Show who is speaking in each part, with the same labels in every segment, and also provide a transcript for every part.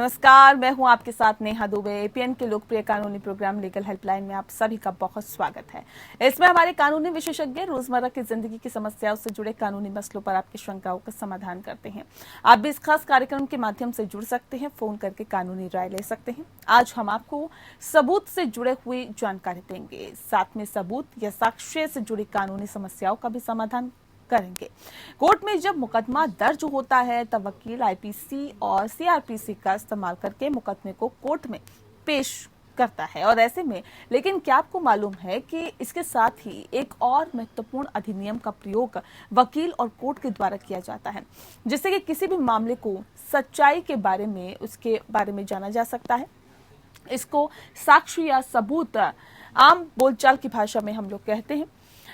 Speaker 1: नमस्कार, मैं हूं आपके साथ नेहा दुबे। एपीएन के लोकप्रिय कानूनी प्रोग्राम लीगल हेल्पलाइन में आप सभी का बहुत स्वागत है। इसमें हमारे कानूनी विशेषज्ञ रोजमर्रा की जिंदगी की समस्याओं से जुड़े कानूनी मसलों पर आपकी शंकाओं का समाधान करते हैं। आप भी इस खास कार्यक्रम के माध्यम से जुड़ सकते हैं, फोन करके कानूनी राय ले सकते हैं। आज हम आपको सबूत से जुड़े हुई जानकारी देंगे, साथ में सबूत या साक्ष्य से जुड़ी कानूनी समस्याओं का भी समाधान करेंगे। कोर्ट में जब मुकदमा दर्ज होता है तब वकील आईपीसी और सीआरपीसी का इस्तेमाल करके मुकदमे को कोर्ट में पेश करता है। और ऐसे में लेकिन क्या आपको मालूम है कि इसके साथ ही एक और महत्वपूर्ण अधिनियम का प्रयोग वकील और कोर्ट के द्वारा किया जाता है, जिससे कि किसी भी मामले को सच्चाई के बारे में उसके बारे में जाना जा सकता है। इसको साक्ष्य या सबूत आम बोलचाल की भाषा में हम लोग कहते हैं।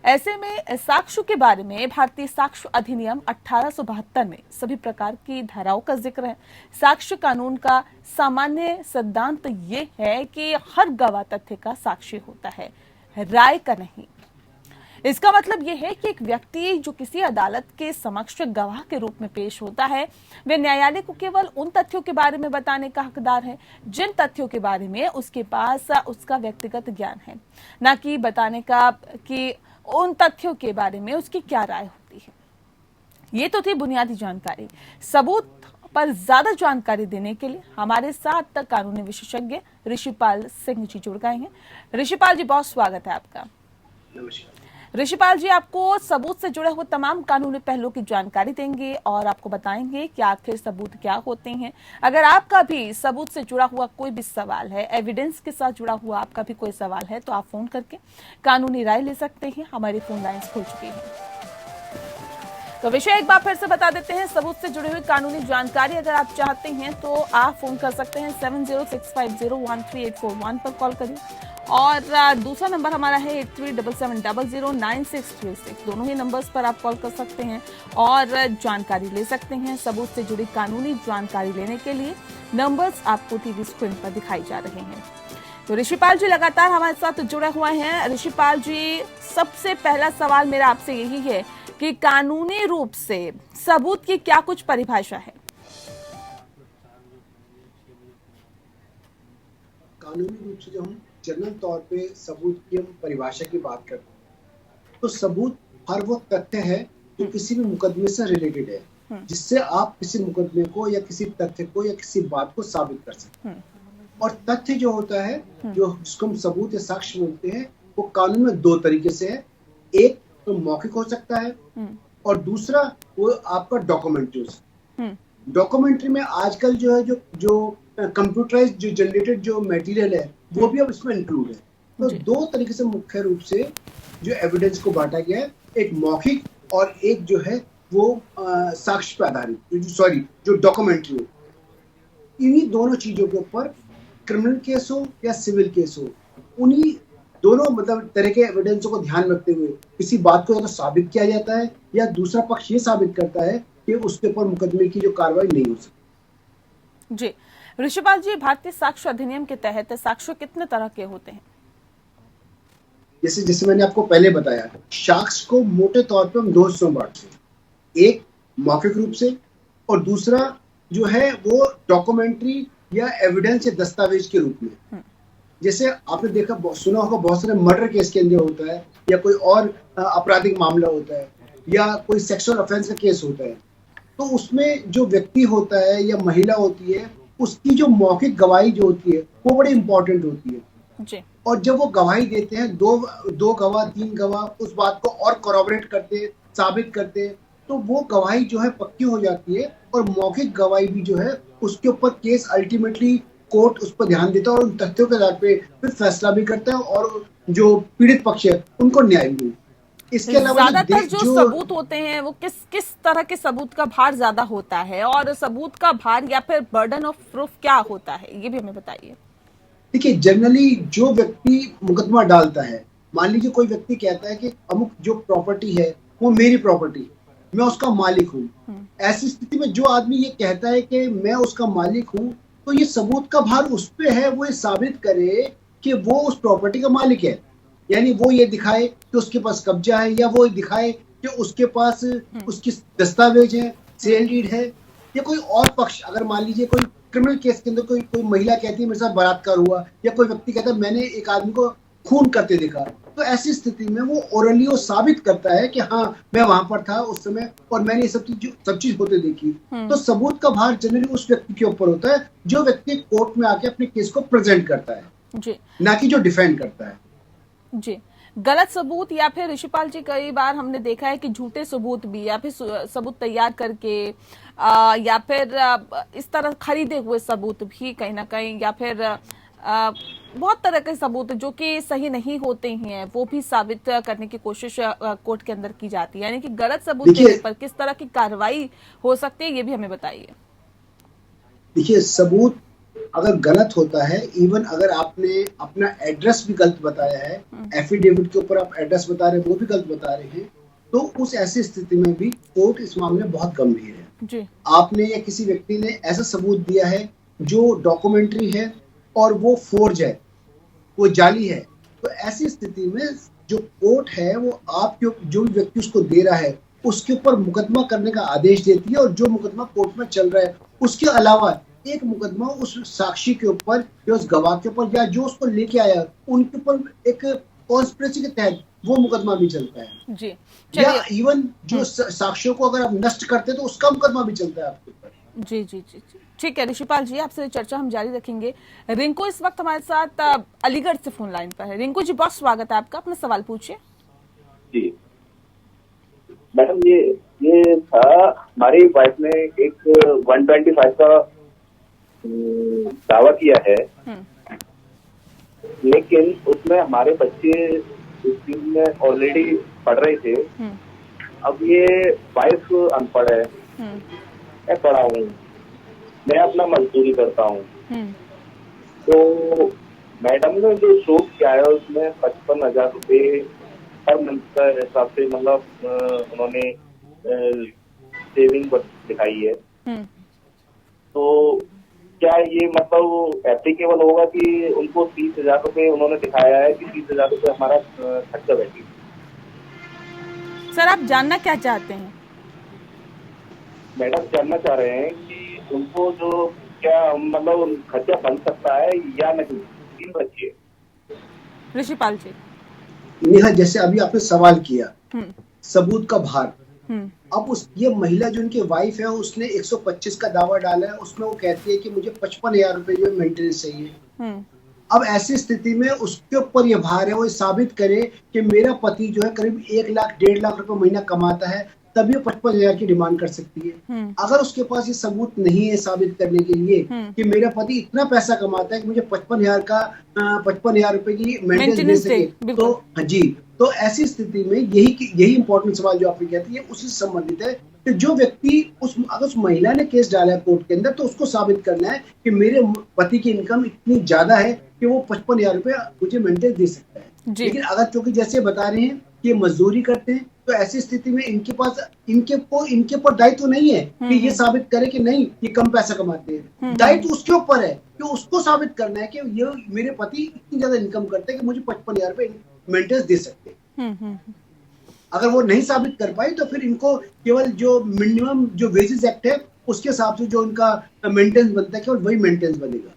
Speaker 1: ऐसे में साक्ष्य के बारे में भारतीय साक्ष्य अधिनियम 1872 में सभी प्रकार की धाराओं का जिक्र है। साक्ष्य कानून का सामान्य सिद्धांत ये है कि हर गवाह तथ्य का साक्षी होता है, राय का नहीं। इसका मतलब यह है कि एक व्यक्ति जो किसी अदालत के समक्ष गवाह के रूप में पेश होता है, वे न्यायालय को केवल उन तथ्यों के बारे में बताने का हकदार है जिन तथ्यों के बारे में उसके पास उसका व्यक्तिगत ज्ञान है, न कि बताने का कि उन तथ्यों के बारे में उसकी क्या राय होती है। ये तो थी बुनियादी जानकारी। सबूत पर ज्यादा जानकारी देने के लिए हमारे साथ कानूनी विशेषज्ञ ऋषिपाल सिंह जी जुड़ गए हैं। ऋषिपाल जी, बहुत स्वागत है आपका। ऋषिपाल जी आपको सबूत से जुड़े हुए तमाम कानूनी पहलुओं की जानकारी देंगे और आपको बताएंगे कि आखिर सबूत क्या होते हैं। अगर आपका भी सबूत से जुड़ा हुआ कोई भी सवाल है, एविडेंस के साथ जुड़ा हुआ आपका भी कोई सवाल है, तो आप फोन करके कानूनी राय ले सकते हैं। हमारी फोन लाइन्स खुल चुकी है। तो विषय एक बार फिर से बता देते हैं। सबूत से जुड़ी हुई कानूनी जानकारी अगर आप चाहते हैं तो आप फोन कर सकते हैं 7065013841 पर कॉल करिए, और दूसरा नंबर हमारा है 8377009636। दोनों ही नंबर्स पर आप कॉल कर सकते हैं और जानकारी ले सकते हैं। सबूत से जुड़ी कानूनी जानकारी लेने के लिए नंबर्स आपको टीवी स्क्रीन पर दिखाई जा रहे हैं। तो ऋषिपाल जी लगातार हमारे साथ जुड़े हुए हैं। ऋषिपाल जी, सबसे पहला सवाल मेरा आपसे यही है कि कानूनी रूप से सबूत की क्या कुछ परिभाषा है?
Speaker 2: कानूनी रूप से जो हम जनरल तौर पे सबूत की हम परिभाषा की बात करते हैं, तो सबूत हर वो तथ्य है जो किसी भी मुकदमे से रिलेटेड है, जिससे आप किसी मुकदमे को या किसी तथ्य को या किसी बात को साबित कर सकते हैं। और तथ्य जो होता है, जो जिसको हम सबूत या साक्ष्य बोलते हैं, वो कानून में दो तरीके से है। एक तो मौखिक हो सकता है और दूसरा वो आपका डॉक्यूमेंट्री हो सकता है। डॉक्यूमेंट्री में आजकल जो है जो कंप्यूटराइज्ड जो जनरेटेड जो मटेरियल है वो भी अब इसमें इंक्लूड है। तो दो तरीके से मुख्य रूप से जो एविडेंस को बांटा गया है, एक मौखिक और एक जो है वो साक्ष्य पर आधारित, जो डॉक्यूमेंट्री हो। इन्हीं दोनों चीजों के ऊपर क्रिमिनल केस हो या सिविल केस हो, उन्हीं दोनों मतलब तरह के एविडेंसों को ध्यान रखते हुए किसी बात को या तो साबित किया जाता है या दूसरा पक्ष ये साबित करता है कि उसके ऊपर मुकदमे की जो कार्रवाई नहीं हो सकती।
Speaker 1: जी ऋषिपाल जी, भारतीय साक्ष्य अधिनियम के तहत साक्ष्य कितने तरह के होते हैं?
Speaker 2: जैसे मैंने आपको पहले बताया, साक्ष्य को मोटे तौर पर हम दो हिस्सों में बांटते हैं, एक मौखिक रूप से और दूसरा जो है वो डॉक्यूमेंट्री या एविडेंस या दस्तावेज के रूप में। जैसे आपने देखा सुना होगा बहुत सारे मर्डर केस के अंदर होता है, या कोई और आपराधिक मामला होता है, या कोई सेक्सुअल ऑफेंस का केस होता है, तो उसमें जो व्यक्ति होता है या महिला होती है, उसकी जो मौखिक गवाही जो होती है वो बड़ी इंपॉर्टेंट होती है जी। और जब वो गवाही देते हैं, दो गवाह तीन गवाह उस बात को और कोरॉबरेट करते, साबित करते, तो वो गवाही जो है पक्की हो जाती है। और मौखिक गवाही भी जो है उसके ऊपर केस अल्टीमेटली कोर्ट उस पर ध्यान देता है और उन तथ्यों के आधार पे फिर फैसला भी करता है और जो पीड़ित पक्ष है उनको न्याय भी।
Speaker 1: इसके अलावा ज्यादातर जो सबूत होते हैं वो किस तरह के सबूत का भार ज्यादा होता है, और सबूत का भार या फिर बर्डन ऑफ प्रूफ क्या होता है, ये भी हमें बताइए।
Speaker 2: देखिए, जनरली जो व्यक्ति मुकदमा डालता है, मान लीजिए कोई व्यक्ति कहता है कि अमुक जो प्रॉपर्टी है वो मेरी प्रॉपर्टी, मैं उसका मालिक हूँ। ऐसी स्थिति में जो आदमी ये कहता है कि मैं उसका मालिक हूँ, तो ये सबूत का भार उस पे है, वो ये साबित करे कि वो उस प्रॉपर्टी का मालिक है। यानी वो ये दिखाए कि उसके पास कब्जा है, या वो दिखाए कि उसके पास उसकी दस्तावेज है, सेल डीड है, या कोई और पक्ष, अगर मान लीजिए कोई क्रिमिनल केस के अंदर कोई महिला कहती है मेरे साथ बलात्कार हुआ, या कोई व्यक्ति कहता है मैंने एक आदमी को खून करते देखा, तो ऐसी स्थिति में वो ओरली वो साबित करता है कि हाँ मैं वहां पर था उस समय और मैंने ये सब चीज होते देखी। तो सबूत का भार जनरली उस व्यक्ति के ऊपर होता है जो व्यक्ति कोर्ट में आके अपने केस को प्रेजेंट करता है
Speaker 1: जी, ना
Speaker 2: कि जो डिफेंड करता है।
Speaker 1: जी, गलत सबूत या फिर ऋषिपाल जी कई बार हमने देखा है कि झूठे सबूत भी या फिर सबूत तैयार करके या फिर इस तरह खरीदे हुए सबूत भी कहीं ना कहीं या फिर बहुत तरह के सबूत जो कि सही नहीं होते हैं वो भी साबित करने की कोशिश कोर्ट के अंदर की जाती है। यानी कि गलत सबूत देने पर किस तरह की कार्रवाई हो सकती है ये भी हमें बताइए।
Speaker 2: देखिए, सबूत अगर गलत होता है, इवन अगर आपने अपना एड्रेस भी गलत बताया है, एफिडेविट के ऊपर आप एड्रेस बता रहे हैं वो भी गलत बता रहे हैं, तो उस ऐसी स्थिति में भी कोर्ट इस मामले में बहुत गंभीर है जी। आपने या किसी व्यक्ति ने ऐसा सबूत दिया है जो डॉक्यूमेंट्री है और वो फोर्ज है, वो जाली है, तो ऐसी स्थिति में जो कोर्ट है वो आपके जो भी व्यक्ति उसको दे रहा है उसके ऊपर मुकदमा करने का आदेश देती है, और जो मुकदमा कोर्ट में चल रहा है उसके अलावा एक मुकदमा उस साक्षी के ऊपर या उस गवाह के ऊपर या जो उसको लेके आया उनके ऊपर एक कॉन्स्पिरेसी के तहत वो मुकदमा भी चलता है जी। या इवन जो साक्ष्यों को अगर आप नष्ट करते हैं तो उसका मुकदमा भी चलता है आपके ऊपर।
Speaker 1: जी जी जी जी ठीक है ऋषिपाल जी, आपसे चर्चा हम जारी रखेंगे। रिंकू इस वक्त हमारे साथ अलीगढ़ से फोन लाइन पर है। रिंकू जी बहुत स्वागत है आपका, अपना सवाल पूछिए।
Speaker 3: जी मैडम, ये था हमारी वाइफ ने एक 125 का दावा किया है, लेकिन उसमें हमारे बच्चे स्कूल में ऑलरेडी पढ़ रहे थे। अब ये वाइफ अनपढ़ है, मैं पढ़ा हूँ, मैं अपना मजदूरी करता हूँ, तो मैडम ने जो शोक किया है उसमें 55,000 रुपये हर मंथ का हिसाब से मतलब उन्होंने सेविंग दिखाई है। तो क्या ये मतलब एप्लीकेबल होगा कि उनको 30,000 रुपये उन्होंने दिखाया है कि 30,000 रुपये हमारा खर्चा बैठे?
Speaker 1: सर आप जानना क्या चाहते हैं?
Speaker 3: मैडम जानना चाह रहे हैं कि उनको जो क्या मतलब खर्चा बन सकता है या नहीं, 3 बच्चे।
Speaker 1: ऋषिपाल जी,
Speaker 2: नेहा जैसे अभी आपने सवाल किया सबूत का भार, अब ये महिला जो उनकी वाइफ है उसने 125 का दावा डाला है, उसमें वो कहती है कि मुझे 55,000 रुपए जो है मेंटेनेंस चाहिए। अब ऐसी स्थिति में उसके ऊपर ये भार है वो साबित करे कि मेरा पति जो है करीब 1 लाख 1.5 लाख रुपए महीना कमाता है, तभी वो 55,000 की डिमांड कर सकती है। अगर उसके पास ये सबूत नहीं है साबित करने के लिए कि मेरा पति इतना पैसा कमाता है कि मुझे 55,000 रुपए की मेंटेनेंस दे सके, तो हाँ जी, तो ऐसी स्थिति में यही इंपॉर्टेंट सवाल जो आपने कहती है उसी से संबंधित है कि जो व्यक्ति अगर उस महिला ने केस डाला है कोर्ट के अंदर तो उसको साबित करना है कि मेरे पति की इनकम इतनी ज्यादा है कि वो 55,000 रुपए मुझे मेंटेनेंस दे सकता है। लेकिन अगर क्योंकि जैसे बता रहे हैं कि मजदूरी करते हैं तो ऐसी स्थिति में इनके पास इनके ऊपर दायित्व तो नहीं है कि ये साबित करे कि नहीं ये कम पैसा कमाते हैं। दायित्व उसके ऊपर है कि उसको साबित करना है कि ये मेरे पति इतनी ज्यादा इनकम करते हैं कि मुझे 55,000 रुपए मेंटेनेंस दे सकते हैं। अगर वो नहीं साबित कर पाई तो फिर इनको केवल जो मिनिमम जो वेजेस एक्ट है उसके हिसाब से जो उनका मेंटेनेंस बनता है केवल वही मेंटेनेंस बनेगा।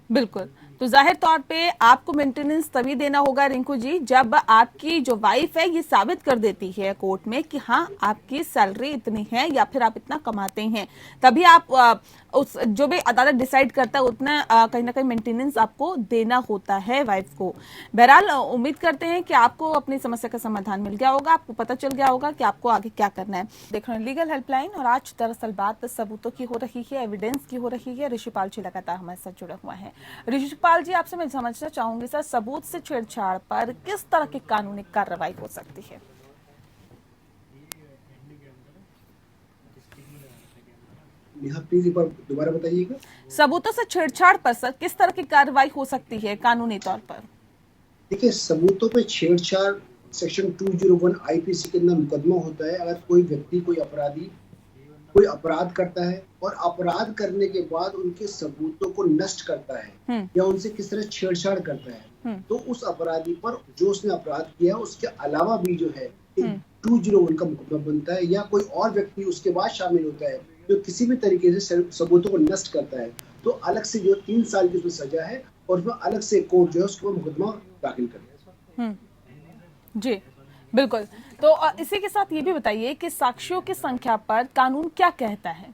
Speaker 1: बिल्कुल, तो जाहिर तौर पे आपको मेंटेनेंस तभी देना होगा रिंकू जी जब आपकी जो वाइफ है ये साबित कर देती है कोर्ट में कि हाँ आपकी सैलरी इतनी है या फिर आप इतना कमाते हैं, तभी आप उस जो भी अदालत डिसाइड करता है उतना कहीं ना कहीं मेंटेनेंस आपको देना होता है वाइफ को। बहरहाल उम्मीद करते हैं कि आपको अपनी समस्या का समाधान मिल गया होगा, आपको पता चल गया होगा कि आपको आगे क्या करना है। देख रहे हैं लीगल हेल्पलाइन और आज दरअसल बात सबूतों की हो रही है, एविडेंस की हो रही है। ऋषिपाल जी लगातार हमारे साथ जुड़े हुए हैं। ऋषिपाल जी आपसे मैं समझना चाहूंगी सर, सबूत से छेड़छाड़ पर किस तरह की कानूनी कार्रवाई हो सकती है?
Speaker 2: प्लीज एक बार दोबारा बताइएगा।
Speaker 1: सबूतों से छेड़छाड़ पर सर किस तरह की कार्रवाई हो सकती है कानूनी तौर पर?
Speaker 2: देखिए, सबूतों पे छेड़छाड़ सेक्शन 201 आईपीसी के अंदर मुकदमा होता है। अगर कोई व्यक्ति कोई अपराधी कोई अपराध करता है और अपराध करने के बाद उनके सबूतों को नष्ट करता है या उनसे किस तरह छेड़छाड़ करता है, तो उस अपराधी पर जो उसने अपराध किया उसके अलावा भी जो है 201 का मुकदमा बनता है, या कोई और व्यक्ति उसके बाद शामिल होता है जो किसी भी तरीके से सबूतों को नष्ट करता है, तो अलग से जो 3 साल की उसमें सजा है और उसमें अलग से कोर्ट जो है उसको मुकदमा दाखिल करे।
Speaker 1: जी बिल्कुल। तो इसी के साथ ये भी बताइए कि साक्ष्यों की संख्या पर कानून क्या कहता है?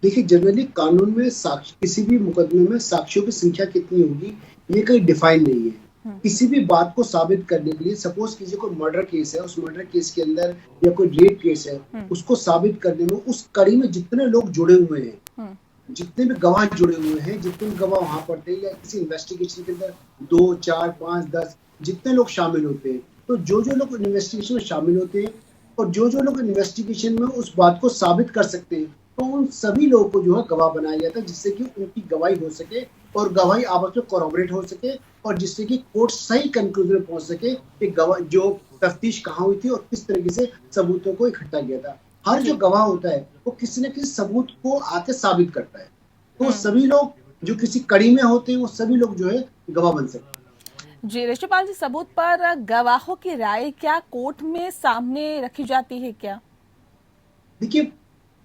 Speaker 2: देखिए, जनरली कानून में साक्ष्य, किसी भी मुकदमे में साक्ष्यों की संख्या कितनी होगी ये कहीं डिफाइन नहीं है। किसी भी बात को साबित करने के लिए, सपोज किसी को मर्डर केस है, उस मर्डर केस के अंदर या कोई रेप केस है, उसको साबित करने में उस कड़ी में जितने लोग जुड़े हुए हैं, जितने भी गवाह जुड़े हुए हैं, जितने भी गवाह वहां पर थे, या किसी इन्वेस्टिगेशन के अंदर 2, 4, 5, 10 जितने लोग शामिल होते हैं, तो जो लोग इन्वेस्टिगेशन में शामिल होते हैं और जो लोग इन्वेस्टिगेशन में उस बात को साबित कर सकते हैं, तो उन सभी लोगों को जो है गवाह बनाया जाता है, जिससे कि उनकी गवाही हो सके और गवाही आपस में कोरॉबरेट हो सके और जिससे कि कोर्ट सही कंक्लूजन में पहुंच सके कि गवाह जो तफ्तीश कहाँ हुई थी और किस तरीके से सबूतों को इकट्ठा किया था। हर जो गवाह होता है वो किसी न किसी सबूत को आके साबित करता है, तो सभी लोग जो किसी कड़ी में होते हैं वो सभी लोग जो है गवाह बन सकते हैं।
Speaker 1: जी ऋषिपाल जी, सबूत पर गवाहों की राय क्या कोर्ट में सामने रखी जाती है क्या?
Speaker 2: देखिए,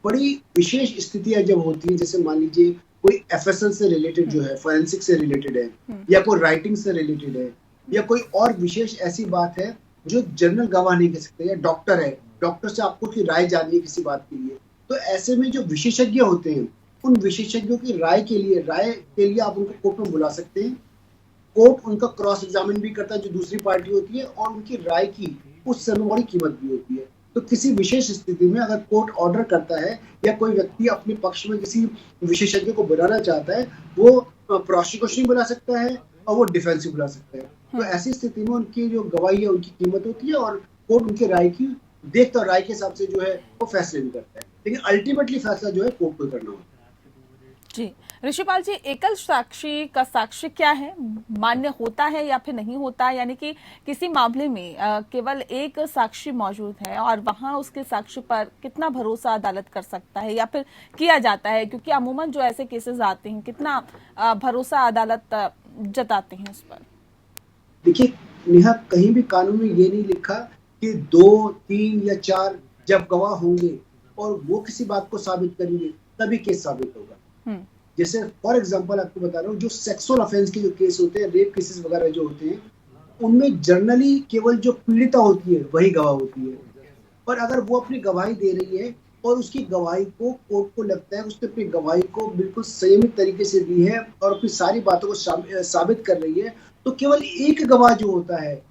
Speaker 2: बड़ी विशेष स्थितियां जब होती है, जैसे मान लीजिए कोई एफएसएल से रिलेटेड जो है, फोरेंसिक से रिलेटेड है, या कोई राइटिंग से रिलेटेड है, या कोई और विशेष ऐसी बात है जो जनरल गवाह नहीं कह सकते, या डॉक्टर है, डॉक्टर से आपको की राय जाननी है किसी बात के लिए, तो ऐसे में जो विशेषज्ञ होते हैं उन विशेषज्ञों की राय के लिए आप उनको कोर्ट में बुला सकते हैं। कोर्ट उनका क्रॉस एग्जामिन भी करता है जो दूसरी पार्टी होती है, और उनकी राय की उस समय बड़ी कीमत भी होती है। तो किसी विशेष स्थिति में अगर कोर्ट ऑर्डर करता है या कोई व्यक्ति अपने पक्ष में किसी विशेषज्ञ को बुलाना चाहता है, वो प्रोसिक्यूशन बुला सकता है और वो डिफेंस बुला सकता है। तो ऐसी स्थिति में उनकी जो गवाही है उनकी कीमत होती है और कोर्ट उनकी राय की देखता राय के हिसाब से जो है वो फैसले भी करता है, लेकिन अल्टीमेटली फैसला जो है कोर्ट को करना होता है।
Speaker 1: जी ऋषिपाल जी, एकल साक्षी का साक्ष्य क्या है, मान्य होता है या फिर नहीं होता? यानी कि किसी मामले में केवल एक साक्षी मौजूद है और वहां उसके साक्ष्य पर कितना भरोसा अदालत कर सकता है या फिर किया जाता है? क्योंकि अमूमन जो ऐसे केसेस आते हैं, कितना भरोसा अदालत जताते हैं उस पर?
Speaker 2: देखिए नेहा, कहीं भी कानून में ये नहीं लिखा कि 2, 3 या 4 जब गवाह होंगे और वो किसी बात को साबित करेंगे तभी केस साबित होगा। जैसे फॉर एग्जांपल आपको बता रहा हूँ, जो सेक्सुअल ऑफेंस के जो केस होते हैं, रेप केसेस वगैरह जो होते हैं, उनमें जनरली केवल जो पीड़िता होती है वही गवाह होती है, पर अगर वो अपनी गवाही दे रही है और उसकी गवाही को कोर्ट को लगता है उसने अपनी गवाही को बिल्कुल संयमित तरीके से दी है और अपनी सारी बातों को साबित कर रही है, तो केवल एक गवाह जो होता है,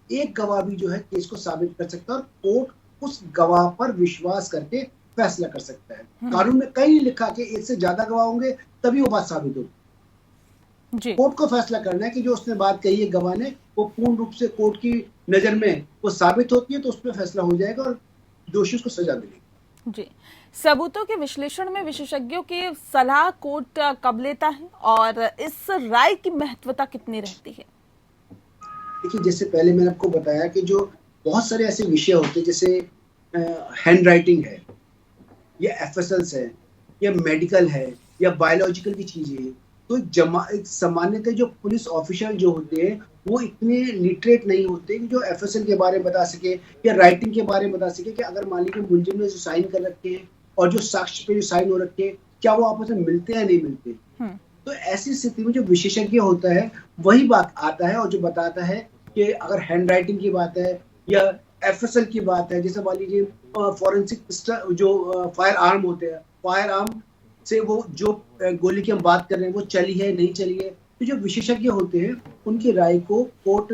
Speaker 2: एक गवाह भी जो है केस को साबित कर सकता है और कोर्ट उस गवाह पर विश्वास करके फैसला कर सकता है। कानून में कहीं नहीं लिखा कि एक से ज्यादा गवाह होंगे तभी वो बात साबित होगी। कोर्ट को फैसला करना है कि जो उसने बात कही है गवाह ने, वो पूर्ण रूप से कोर्ट की नजर में वो साबित होती है, तो उस पर फैसला हो जाएगा और दोषी को सजा मिलेगी।
Speaker 1: जी, सबूतों के विश्लेषण में विशेषज्ञों की सलाह कोर्ट कब लेता है और इस राय की महत्वता कितनी रहती है?
Speaker 2: देखिए, जैसे पहले मैंने आपको बताया कि जो बहुत सारे ऐसे विषय होते हैं, जैसे हैंड राइटिंग है या एफएसएल्स है या मेडिकल है या बायोलॉजिकल की चीजें हैं, तो सामान्यतः जो पुलिस ऑफिसर जो होते हैं वो इतने लिटरेट नहीं होते कि जो एफएसएल के बारे में बता सके या राइटिंग के बारे में बता सके कि अगर मान लीजिए मुलजिम ने जो साइन कर रखे हैं और जो साक्ष्य पे जो साइन हो रखे हैं, क्या वो आपस में मिलते हैं या नहीं मिलते। तो ऐसी स्थिति में जो विशेषज्ञ होता है वही बात आता है और जो बताता है कि अगर हैंड राइटिंग की बात है या एफएसएल की बात है, जैसे मान लीजिए फॉरेंसिक जो फायर आर्म होते हैं, फायर आर्म से वो जो गोली की हम बात कर रहे हैं वो चली है नहीं चली है, तो जो विशेषज्ञ होते हैं उनकी राय को कोर्ट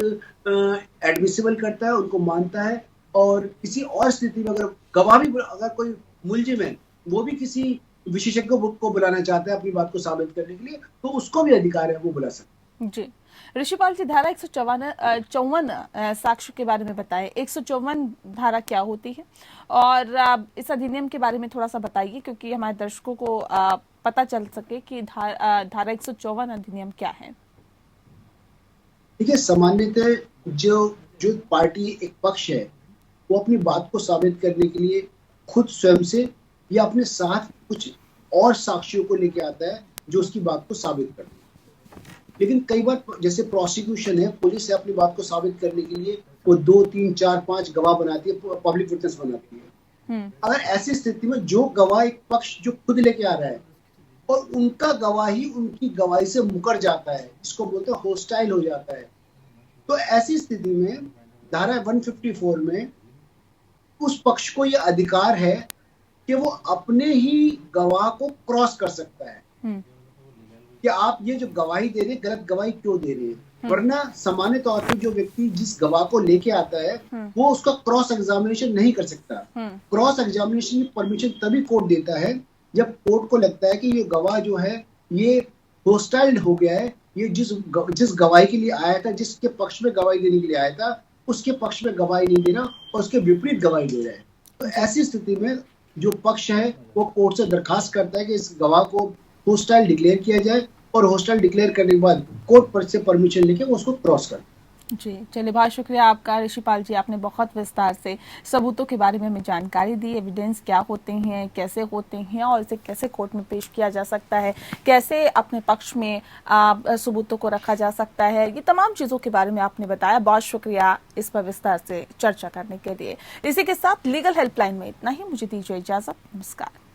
Speaker 2: एडमिसिबल करता है, उनको मानता है। और किसी और स्थिति में अगर गवाह भी, अगर कोई मुलजिम है वो भी किसी विशेषज्ञ को बुलाना चाहता है अपनी बात को साबित करने के लिए, तो उसको भी अधिकार है, वो बुला सकता है।
Speaker 1: जी ऋषिपाल जी, धारा 154 साक्ष्य के बारे में बताएं। 154 धारा क्या होती है और इस अधिनियम के बारे में थोड़ा सा बताइए, क्योंकि हमारे दर्शकों को पता चल सके कि धारा 154 अधिनियम क्या है।
Speaker 2: देखिए, सामान्यतः जो पार्टी एक पक्ष है वो अपनी बात को साबित करने के लिए खुद स्वयं से या अपने साथ कुछ और साक्ष्यों को लेके आता है जो उसकी बात को साबित करते हैं। लेकिन कई बार जैसे प्रोसिक्यूशन है, पुलिस है, अपनी बात को साबित करने के लिए वो 2, 3, 4, 5 गवाह बनाती है, पब्लिक विटनेस बनाती है। अगर ऐसी स्थिति में जो गवाह एक पक्ष जो खुद लेके आ रहा है और उनका गवाही उनकी गवाही से मुकर जाता है, इसको बोलते हैं होस्टाइल हो जाता है। तो ऐसी स्थिति में धारा 154 में उस पक्ष को यह अधिकार है कि वो अपने ही गवाह को क्रॉस कर सकता है कि आप ये जो गवाही दे रहे हैं गलत गवाही क्यों दे रहे हैं। वरना सामान्य तौर पे जो व्यक्ति जिस गवाह को लेके आता है वो उसका क्रॉस एग्जामिनेशन नहीं कर सकता। क्रॉस एग्जामिनेशन की परमिशन तभी कोर्ट देता है जब कोर्ट को लगता है कि ये गवाह जो है ये होस्टाइल हो गया है, ये जिस गवाही के लिए आया था, जिसके पक्ष में गवाही देने के लिए आया था, उसके पक्ष में गवाही नहीं देना और उसके विपरीत गवाही दे रहा है। तो ऐसी स्थिति में जो पक्ष है वो कोर्ट से दरखास्त करता है कि इस गवाह को होस्टाइल डिक्लेयर किया जाए और होस्टाइल डिक्लेयर करने के बाद कोर्ट पर से परमिशन लेके वो उसको क्रॉस कर।
Speaker 1: जी चलिए, बहुत शुक्रिया आपका ऋषिपाल जी, आपने बहुत विस्तार से सबूतों के बारे में हमें जानकारी दी। एविडेंस क्या होते हैं, कैसे होते हैं और इसे कैसे कोर्ट में पेश किया जा सकता है, कैसे अपने पक्ष में सबूतों को रखा जा सकता है, ये तमाम चीज़ों के बारे में आपने बताया। बहुत शुक्रिया इस पर विस्तार से चर्चा करने के लिए। इसी के साथ लीगल हेल्पलाइन में इतना ही। मुझे दीजिए इजाज़त। नमस्कार।